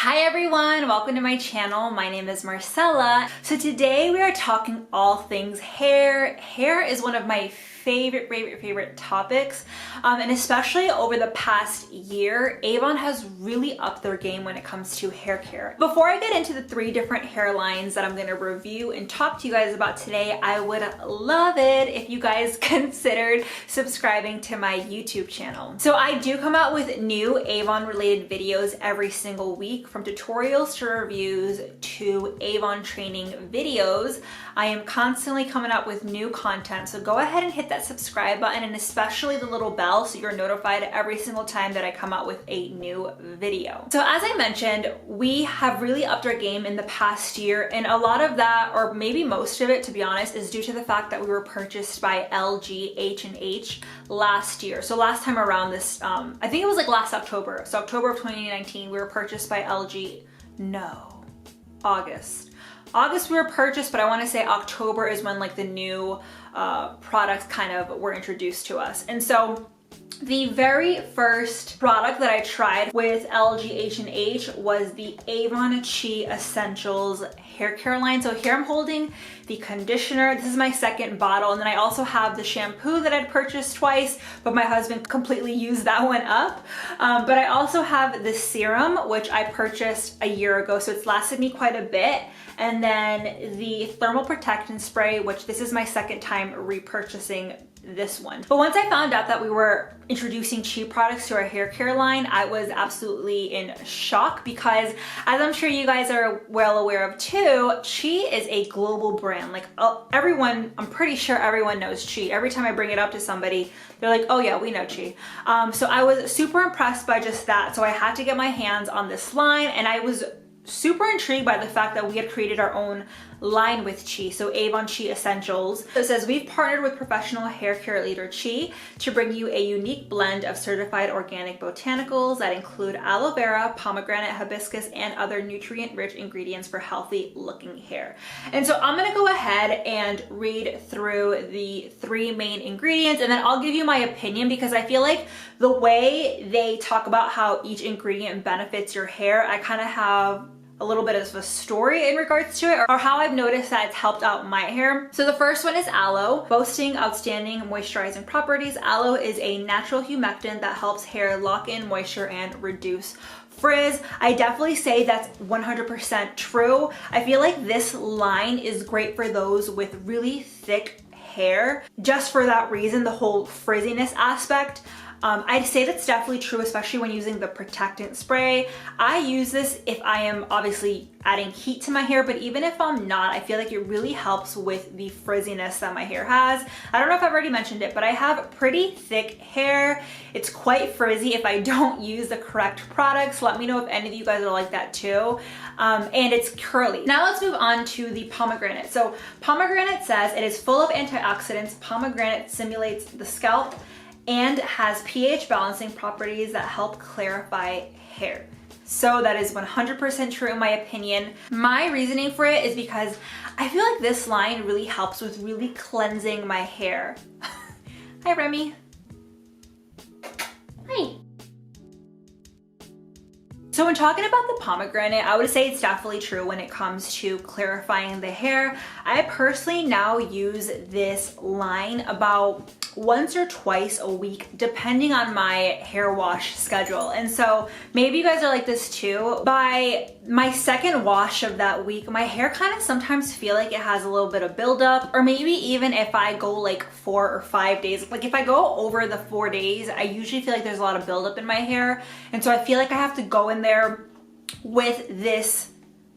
Hi everyone, welcome to my channel. My name is Marcella. So today we are talking all things hair. Hair is one of my favorite topics, and especially over the past year, Avon has really upped their game when it comes to hair care. Before I get into the 3 different hair lines that I'm going to review and talk to you guys about today, I would love it if you guys considered subscribing to my YouTube channel. So I do come out with new Avon related videos every single week, from tutorials to reviews to Avon training videos. I am constantly coming up with new content, so go ahead and hit that subscribe button and especially the little bell so you're notified every single time that I come out with a new video. So as I mentioned, we have really upped our game in the past year, and a lot of that, or maybe most of it to be honest, is due to the fact that we were purchased by H&H last year. So last time around this, I think it was like last October. So October of 2019, we were purchased by LG. No, August we were purchased, but I want to say October is when like the new products kind of were introduced to us. And so the very first product that I tried with LG H&H was the Avon Chi Essentials hair care line. So here I'm holding the conditioner. This is my second bottle. And then I also have the shampoo that I'd purchased twice, but my husband completely used that one up. But I also have the serum, which I purchased a year ago. So it's lasted me quite a bit. And then the thermal protectant spray, which this is my second time repurchasing this one. But once I found out that we were introducing Chi products to our hair care line, I was absolutely in shock because, as I'm sure you guys are well aware of too, Chi is a global brand. Like everyone, I'm pretty sure everyone knows Chi. Every time I bring it up to somebody, they're like, oh yeah, we know Chi. So I was super impressed by just that. So I had to get my hands on this line, and I was super intrigued by the fact that we had created our own line with Chi, so Avon Chi Essentials. So it says, we've partnered with professional hair care leader Chi to bring you a unique blend of certified organic botanicals that include aloe vera, pomegranate, hibiscus, and other nutrient-rich ingredients for healthy looking hair. And so I'm gonna go ahead and read through the 3 main ingredients, and then I'll give you my opinion, because I feel like the way they talk about how each ingredient benefits your hair, I kind of have a little bit of a story in regards to it, or how I've noticed that it's helped out my hair. So the first one is aloe. Boasting outstanding moisturizing properties, aloe is a natural humectant that helps hair lock in moisture and reduce frizz. I definitely say that's 100% true. I feel like this line is great for those with really thick hair, just for that reason, the whole frizziness aspect. I'd say that's definitely true, especially when using the protectant spray. I use this if I am obviously adding heat to my hair, but even if I'm not, I feel like it really helps with the frizziness that my hair has. I don't know if I've already mentioned it, but I have pretty thick hair. It's quite frizzy if I don't use the correct products. Let me know if any of you guys are like that too. And it's curly. Now let's move on to the pomegranate. So pomegranate says it is full of antioxidants. Pomegranate stimulates the scalp and has pH balancing properties that help clarify hair. So that is 100% true in my opinion. My reasoning for it is because I feel like this line really helps with really cleansing my hair. Hi, Remy. Hi. So when talking about the pomegranate, I would say it's definitely true when it comes to clarifying the hair. I personally now use this line about once or twice a week, depending on my hair wash schedule. And so maybe you guys are like this too. By my second wash of that week, my hair kind of sometimes feel like it has a little bit of buildup, or maybe even if I go like 4 or 5 days, like if I go over the 4 days, I usually feel like there's a lot of buildup in my hair. And so I feel like I have to go in there with this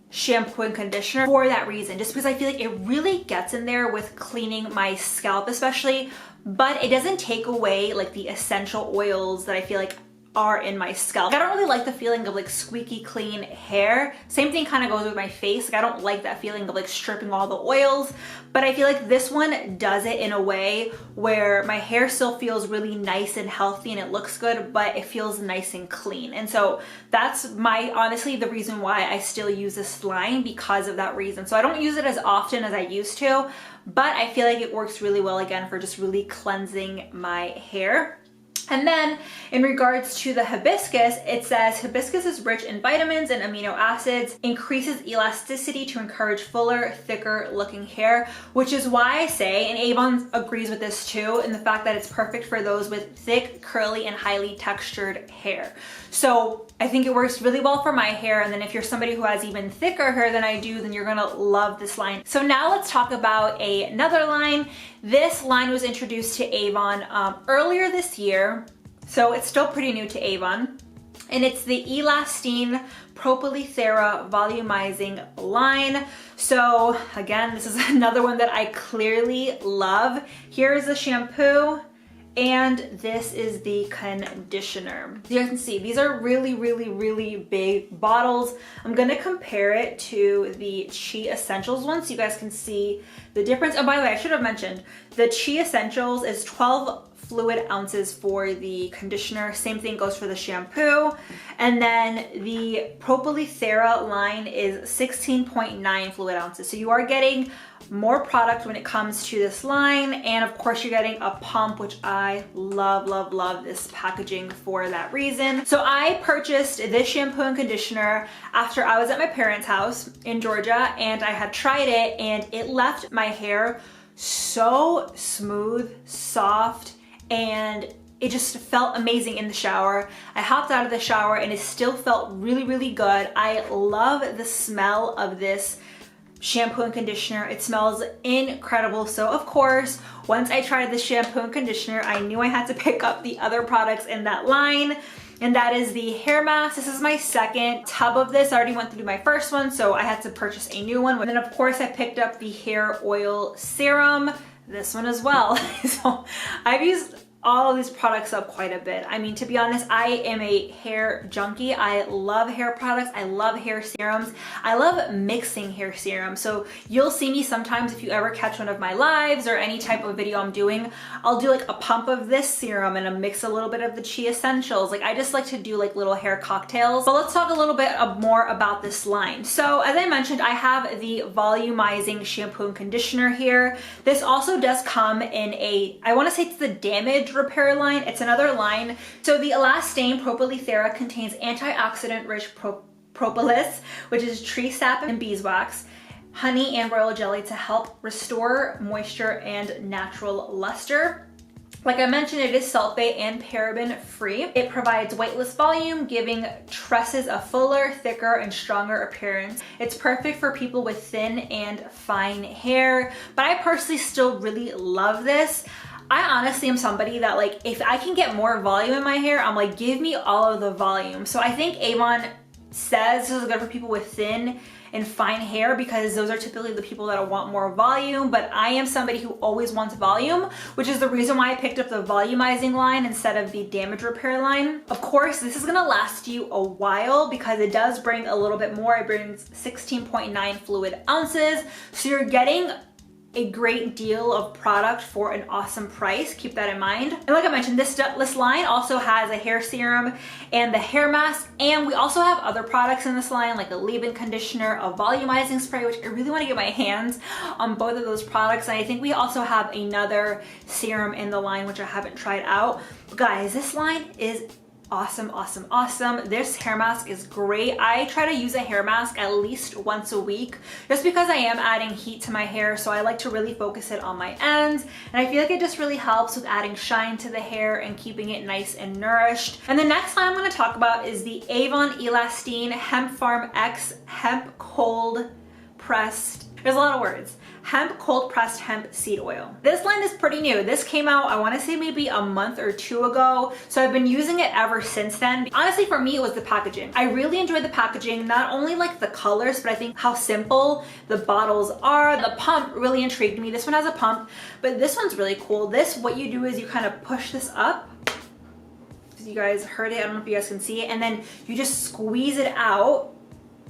shampoo and conditioner for that reason, just because I feel like it really gets in there with cleaning my scalp especially, but it doesn't take away like the essential oils that I feel like are in my scalp. I don't really like the feeling of like squeaky clean hair. Same thing kind of goes with my face. Like I don't like that feeling of like stripping all the oils, but I feel like this one does it in a way where my hair still feels really nice and healthy and it looks good, but it feels nice and clean. And so that's honestly the reason why I still use this line, because of that reason. So I don't use it as often as I used to, but I feel like it works really well again for just really cleansing my hair. And then in regards to the hibiscus, it says hibiscus is rich in vitamins and amino acids, increases elasticity to encourage fuller, thicker looking hair, which is why I say, and Avon agrees with this too, in the fact that it's perfect for those with thick, curly, and highly textured hair. So I think it works really well for my hair. And then if you're somebody who has even thicker hair than I do, then you're gonna love this line. So now let's talk about another line. This line was introduced to Avon earlier this year, so it's still pretty new to Avon. And it's the Elastine Propylenethera Volumizing line. So again, this is another one that I clearly love. Here's the shampoo, and this is the conditioner. You guys can see these are really, really, really big bottles. I'm gonna compare it to the Chi Essentials one so you guys can see the difference. Oh, by the way, I should have mentioned, the Chi Essentials is 12 fluid ounces for the conditioner. Same thing goes for the shampoo. And then the Propylenethera line is 16.9 fluid ounces. So you are getting more product when it comes to this line. And of course you're getting a pump, which I love, love, love this packaging for that reason. So I purchased this shampoo and conditioner after I was at my parents' house in Georgia, and I had tried it and it left my hair so smooth, soft, and it just felt amazing in the shower. I hopped out of the shower and it still felt really, really good. I love the smell of this shampoo and conditioner. It smells incredible. So of course, once I tried the shampoo and conditioner, I knew I had to pick up the other products in that line. And that is the hair mask. This is my second tub of this. I already went through my first one, so I had to purchase a new one. And then of course I picked up the hair oil serum, this one as well. So I've used all of these products up quite a bit. I mean, to be honest, I am a hair junkie. I love hair products. I love hair serums. I love mixing hair serums. So you'll see me sometimes, if you ever catch one of my lives or any type of video I'm doing, I'll do like a pump of this serum and I'll mix a little bit of the Chi Essentials. Like I just like to do like little hair cocktails. But let's talk a little bit more about this line. So as I mentioned, I have the volumizing shampoo and conditioner here. This also does come in a, I want to say it's the damage repair line. It's another line. So the Elastine Propylenethera contains antioxidant rich propolis, which is tree sap and beeswax, honey and royal jelly to help restore moisture and natural luster. Like I mentioned, it is sulfate and paraben free. It provides weightless volume, giving tresses a fuller, thicker, and stronger appearance. It's perfect for people with thin and fine hair, but I personally still really love this. I honestly am somebody that, like, if I can get more volume in my hair, I'm like, give me all of the volume. So I think Avon says this is good for people with thin and fine hair because those are typically the people that want more volume, but I am somebody who always wants volume, which is the reason why I picked up the volumizing line instead of the damage repair line. Of course, this is gonna last you a while because it does bring a little bit more. It brings 16.9 fluid ounces. So you're getting a great deal of product for an awesome price. Keep that in mind. And like I mentioned, this line also has a hair serum and the hair mask, and we also have other products in this line like a leave-in conditioner, a volumizing spray, which I really want to get my hands on both of those products. And I think we also have another serum in the line which I haven't tried out. But guys, this line is awesome, awesome, awesome. This hair mask is great. I try to use a hair mask at least once a week just because I am adding heat to my hair, so I like to really focus it on my ends, and I feel like it just really helps with adding shine to the hair and keeping it nice and nourished. And the next line I'm going to talk about is the Avon Elastine Hemp Farm X Hemp Cold Pressed, there's a lot of words, hemp cold pressed hemp seed oil. This line is pretty new. This came out, I want to say maybe a month or two ago. So I've been using it ever since then. Honestly, for me, it was the packaging. I really enjoyed the packaging, not only like the colors, but I think how simple the bottles are. The pump really intrigued me. This one has a pump, but this one's really cool. This, what you do is you kind of push this up. You guys heard it, I don't know if you guys can see it, and then you just squeeze it out.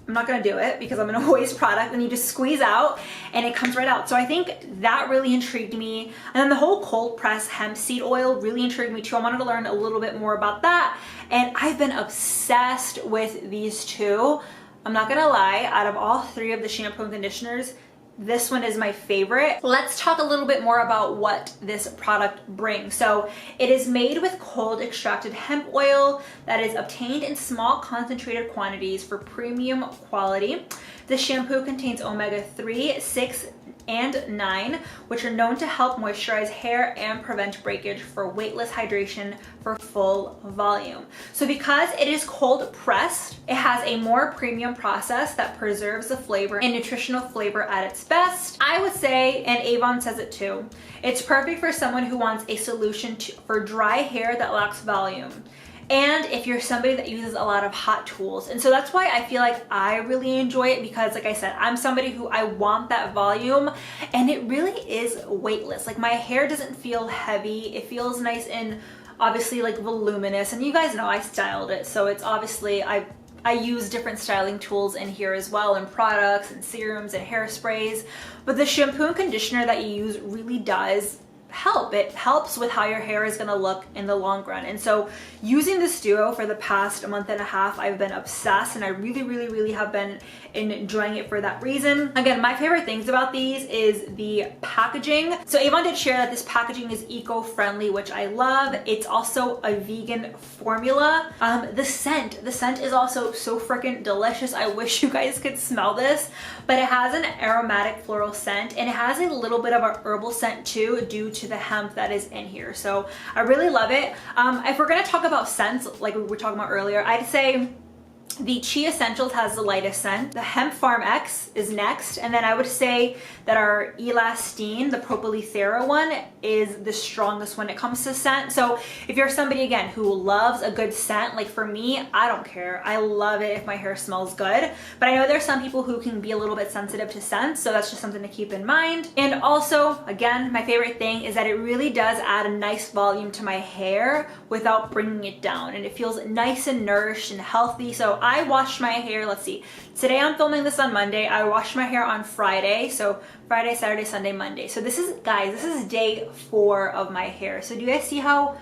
I'm not gonna do it because I'm gonna waste product, and you just squeeze out and it comes right out. So I think that really intrigued me. And then the whole cold press hemp seed oil really intrigued me too. I wanted to learn a little bit more about that. And I've been obsessed with these two. I'm not gonna lie, out of all three of the shampoo and conditioners, this one is my favorite. Let's talk a little bit more about what this product brings. So it is made with cold extracted hemp oil that is obtained in small concentrated quantities for premium quality. The shampoo contains omega-3, 6, and 9, which are known to help moisturize hair and prevent breakage for weightless hydration for full volume. So because it is cold pressed, it has a more premium process that preserves the flavor and nutritional flavor at its best. I would say, and Avon says it too, it's perfect for someone who wants a solution for dry hair that lacks volume. And if you're somebody that uses a lot of hot tools. And so that's why I feel like I really enjoy it, because like I said, I'm somebody who I want that volume, and it really is weightless. Like my hair doesn't feel heavy. It feels nice and obviously like voluminous. And you guys know I styled it. So it's obviously, I use different styling tools in here as well, and products and serums and hairsprays. But the shampoo and conditioner that you use really does help. It helps with how your hair is going to look in the long run. And so using this duo for the past month and a half, I've been obsessed, and I really have been enjoying it for that reason. Again, my favorite things about these is the packaging. So Avon did share that this packaging is eco-friendly, which I love. It's also a vegan formula. The scent is also so freaking delicious. I wish you guys could smell this, but it has an aromatic floral scent, and it has a little bit of a herbal scent too, due to the hemp that is in here. So I really love it. If we're gonna talk about scents like we were talking about earlier, I'd say the Chi Essentials has the lightest scent. The Hemp Farm X is next. And then I would say that our Elastine, the propylenethera one, is the strongest when it comes to scent. So if you're somebody, again, who loves a good scent, like for me, I don't care. I love it if my hair smells good. But I know there's some people who can be a little bit sensitive to scents, so that's just something to keep in mind. And also, again, my favorite thing is that it really does add a nice volume to my hair without bringing it down. And it feels nice and nourished and healthy. So I washed my hair, let's see, today I'm filming this on Monday. I washed my hair on Friday. So Friday, Saturday, Sunday, Monday. So this is, guys, this is day 4 of my hair. So do you guys see how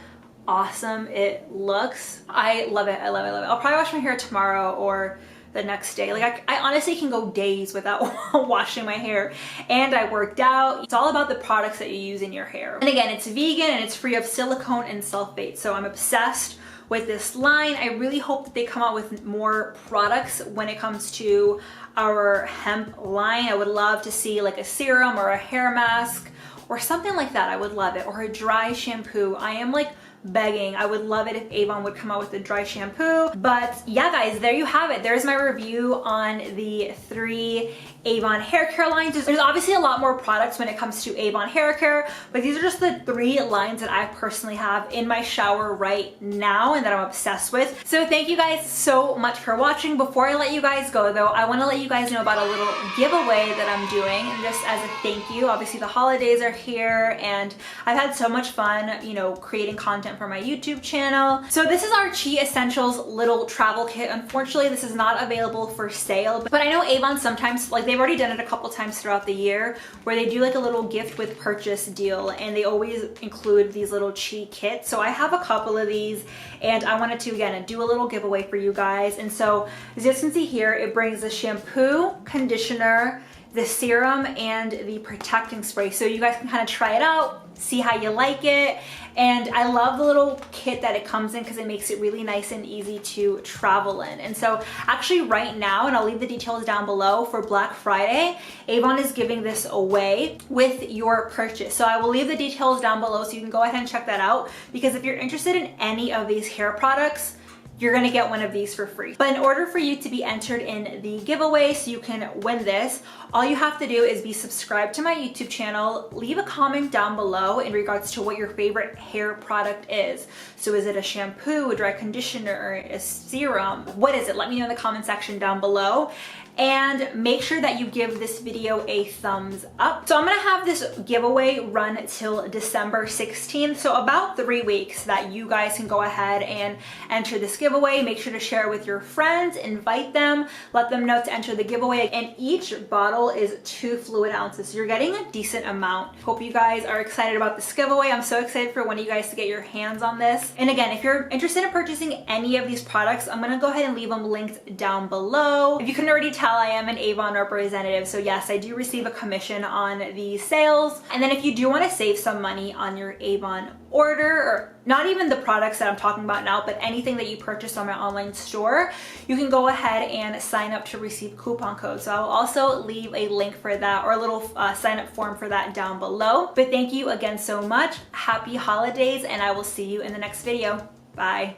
awesome it looks? I love it. I love it. I love it. I'll probably wash my hair tomorrow or the next day. Like I honestly can go days without washing my hair, and I worked out. It's all about the products that you use in your hair. And again, it's vegan and it's free of silicone and sulfate. So I'm obsessed with this line. I really hope that they come out with more products when it comes to our hemp line. I would love to see like a serum or a hair mask or something like that. I would love it. Or a dry shampoo. I am like begging. I would love it if Avon would come out with a dry shampoo. But yeah, guys, there you have it. There's my review on the 3 Avon hair care lines. There's obviously a lot more products when it comes to Avon hair care, but these are just the 3 lines that I personally have in my shower right now and that I'm obsessed with. So thank you guys so much for watching. Before I let you guys go though, I want to let you guys know about a little giveaway that I'm doing, and just as a thank you. Obviously the holidays are here and I've had so much fun, you know, creating content for my YouTube channel. So this is our Chi Essentials little travel kit. Unfortunately, this is not available for sale, but I know Avon sometimes, like, they've already done it a couple times throughout the year where they do like a little gift with purchase deal, and they always include these little Chi kits. So I have a couple of these and I wanted to, again, do a little giveaway for you guys. And so as you can see here, it brings the shampoo, conditioner, the serum, and the protecting spray. So you guys can kind of try it out, see how you like it. And I love the little kit that it comes in because it makes it really nice and easy to travel in. And so actually right now, and I'll leave the details down below, for Black Friday, Avon is giving this away with your purchase. So I will leave the details down below so you can go ahead and check that out, because if you're interested in any of these hair products, you're gonna get one of these for free. But in order for you to be entered in the giveaway so you can win this, all you have to do is be subscribed to my YouTube channel, leave a comment down below in regards to what your favorite hair product is. So is it a shampoo, a dry conditioner, a serum? What is it? Let me know in the comment section down below. And make sure that you give this video a thumbs up. So I'm gonna have this giveaway run till December 16th. So about 3 weeks that you guys can go ahead and enter this giveaway. giveaway. Make sure to share it with your friends, invite them, let them know to enter the giveaway. And each bottle is 2 fluid ounces, so you're getting a decent amount. Hope you guys are excited about this giveaway. I'm so excited for one of you guys to get your hands on this. And again, if you're interested in purchasing any of these products, I'm gonna go ahead and leave them linked down below. If you couldn't already tell, I am an Avon representative, so yes, I do receive a commission on these sales. And then if you do want to save some money on your Avon order, or not even the products that I'm talking about now, but anything that you purchase on my online store, you can go ahead and sign up to receive coupon codes. So I'll also leave a link for that, or a little sign up form for that down below. But thank you again so much. Happy holidays, and I will see you in the next video. Bye.